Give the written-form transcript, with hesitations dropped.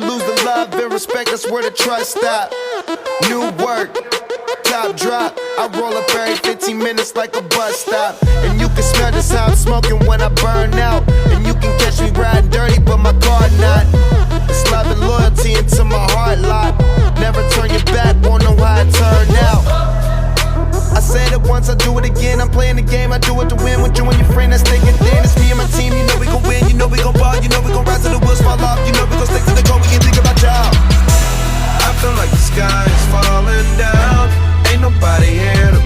lose the love and respect, that's where the trust stop. New work, top drop. I roll up every 15 minutes like a bus stop. And you can smell just how I'm smoking when I burn out. And you can catch me riding dirty, but my car not. It's love and loyalty into my heart lock. Never turn your back, won't know how it turned out. I said it once, I do it again. I'm playing the game, I do it to win. With you and your friend, that's thinking thin. It's me and my team, you know we gon' win. You know we gon' ball, you know we gon' rise till the wheels fall off. You know we gon' stick to the goal, we can think about y'all. I feel like the sky is falling down. Ain't nobody here to